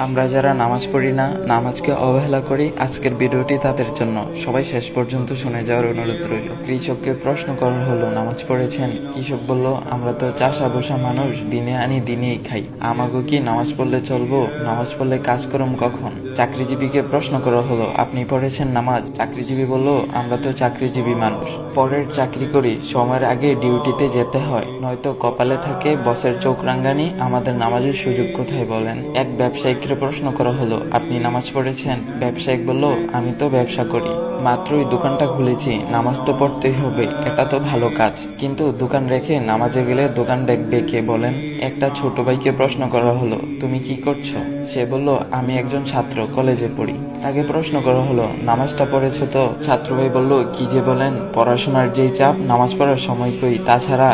আমরা যারা নামাজ পড়ি না, নামাজকে অবহেলা করি, আজকের ভিডিওটি তাদের জন্য। সবাই শেষ পর্যন্ত শুনে যাওয়ার অনুরোধ রইল। কৃষককে প্রশ্ন করা হলো, নামাজ পড়েছেন? কৃষক বলল, আমরা তো চাষা বসা মানুষ, দিনে আনি দিনেই খাই, আমাগো কি নামাজ পড়লে চলবো? নামাজ পড়লে কাজ করম কখন? চাকরিজীবীকে প্রশ্ন করা হলো, আপনি পড়েছেন নামাজ? চাকরিজীবী বলল, আমরা তো চাকরিজীবী মানুষ, পরের চাকরি করি, সময়ের আগে ডিউটিতে যেতে হয়, নয়তো কপালে থাকে বসের চোখ রাঙ্গানি, আমাদের নামাজের সুযোগ কোথায় বলেন? এক ব্যবসায়িককে প্রশ্ন করা হলো, আপনি নামাজ পড়েছেন? ব্যবসায়িক বলল, আমি তো ব্যবসা করি, মাত্রই দোকানটা খুলেছি, নামাজ তো পড়তেই হবে, এটা তো ভালো কাজ, কিন্তু দোকান রেখে নামাজে গেলে দোকান দেখবে কে বলেন? একটা ছোট ভাইকে প্রশ্ন করা হলো, তুমি কি করছো? সে বলল, আমি একজন ছাত্র, কলেজে পড়ি। তাকে প্রশ্ন করা হলো, নামাজটা পড়েছো তো? ছাত্র ভাই বলল, কি যে বলেন, পড়াশোনার যেই চাপ, নামাজ পড়ার সময় কই, তাছাড়া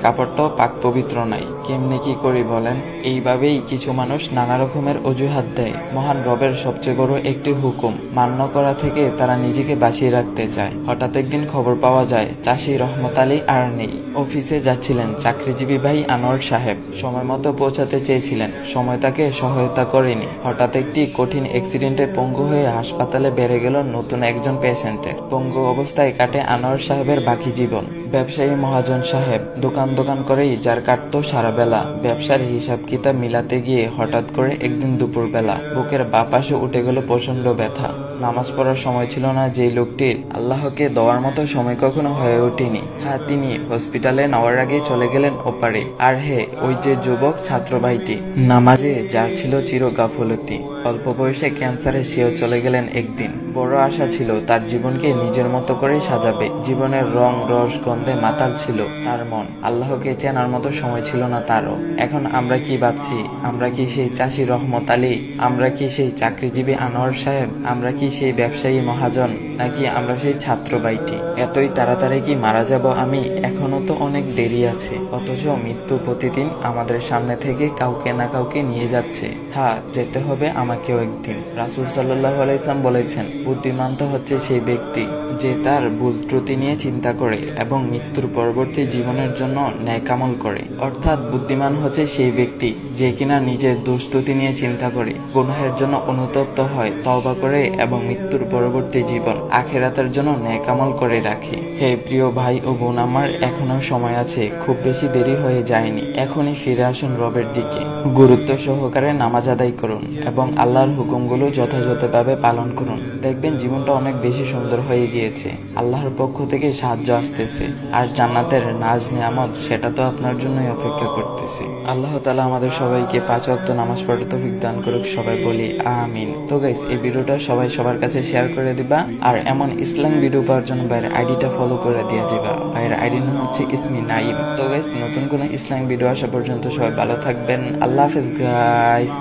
কাপড়টাও পাক পবিত্র নাই, কেমনে কি করি বলেন? এইভাবেই কিছু মানুষ নানা রকমের অজুহাত দেয়। মহান রবের সবচেয়ে বড় একটি হুকুম মান্য করা থেকে তারা নিজেকে বাঁচিয়ে রাখতে চায়। হঠাৎ একদিন খবর পাওয়া যায়, চাষি রহমত আলী আর নেই। অফিসে যাচ্ছিলেন চাকরিজীবী ভাই আনোয়ার সাহেব, সময় মতো পৌঁছাতে চেয়েছিলেন, সময় তাকে সহায়তা করেনি। হঠাৎ একটি কঠিন অ্যাক্সিডেন্টে পঙ্গু হয়ে হাসপাতালে বেড়ে গেল নতুন একজন পেশেন্টের। পঙ্গু অবস্থায় কাটে আনোয়ার সাহেবের বাকি জীবন। ব্যবসায়ী মহাজন সাহেব দোকান করেই যার কাটতো সারা বেলা। ব্যবসার হিসাব কিতাব মিলাতে গিয়ে হঠাৎ করে একদিন দুপুর বেলা বুকের বাঁ পাশে উঠে গেল প্রচন্ড ব্যথা। নামাজ পড়ার সময় ছিল না যেই লোকটির, আল্লাহকে দেওয়ার মতো সময় কখনো হয়ে ওঠেনি। হ্যাঁ, তিনি হসপিটালে নেওয়ার আগে চলে গেলেন ওপারে। আর হে, ওই যে যুবক ছাত্র ভাইটি, নামাজে যার ছিল চির গাফলতি, অল্প বয়সে ক্যান্সারে সেও চলে গেলেন একদিন। বড় আশা ছিল তার জীবনকে নিজের মতো করে সাজাবে। জীবনের রং রস গন্ধে মাতাল ছিল তার মন, আল্লাহকে চেনার মতো সময় ছিল না তারও। এখন আমরা কি ভাবছি? আমরা কি সেই চাষি রহমত আলী? আমরা কি সেই চাকরিজীবী আনোয়ার সাহেব? আমরা কি সেই ব্যবসায়ী মহাজন? নাকি আমরা সেই ছাত্র ভাইটি? এতই তাড়াতাড়ি কি মারা যাব আমি? এখনো তো অনেক দেরি আছে। অথচ মৃত্যু প্রতিদিন আমাদের সামনে থেকে কাউকে না কাউকে নিয়ে যাচ্ছে। হ্যাঁ, যেতে হবে আমাকেও একদিন। রাসূল সাল্লাল্লাহু আলাইহি ওয়াসাল্লাম বলেছেন, বুদ্ধিমান তো হচ্ছে সেই ব্যক্তি যে তার ভুল ত্রুটি নিয়ে চিন্তা করে এবং মৃত্যুর পরবর্তী জীবনের জন্য ন্যায় আমল করে। অর্থাৎ বুদ্ধিমান হচ্ছে সেই ব্যক্তি যে কিনা নিজের দোষ ত্রুটি নিয়ে চিন্তা করে, গুনাহের জন্য অনুতপ্ত হয়, তওবা করে এবং মৃত্যুর পরবর্তী জীবন আখিরাতের জন্য ন্যায় আমল করে রাখে। হে প্রিয় ভাই ও বোন আমার, এখনো সময় আছে, খুব বেশি দেরি হয়ে যায়নি। এখনই ফিরে আসুন রবের দিকে, গুরুত্ব সহকারে নামাজ আদায় করুন এবং আল্লাহর হুকুমগুলো যথাযথভাবে পালন করুন। দেখবেন জীবনটা অনেক বেশি সুন্দর হয়ে গিয়েছে। আল্লাহর পক্ষ থেকে সাহায্য আসতেছে, আর জান্নাতের নাজ নিয়ামত সেটা তো আপনার জন্যই অপেক্ষা করতেছে। আল্লাহ তাআলা আমাদের সবাইকে 5 ওয়াক্ত নামাজ পড়ার তৌফিক দান করুক, সবাই বলি আমিন। তো গাইস, এই ভিডিওটা সবাই সবার কাছে শেয়ার করে দিবা, আর এমন ইসলাম ভিডিও পাওয়ার জন্য ভাইয়ের আইডিটা ফলো করে দিয়ে যাবা। ভাইয়ের আইডি নাম হচ্ছে ইসমি নাইম। তো গাইস, নতুন কোনো ইসলাম ভিডিও আসা পর্যন্ত সবাই ভালো থাকবেন। আল্লাহ হাফেজ গাইস।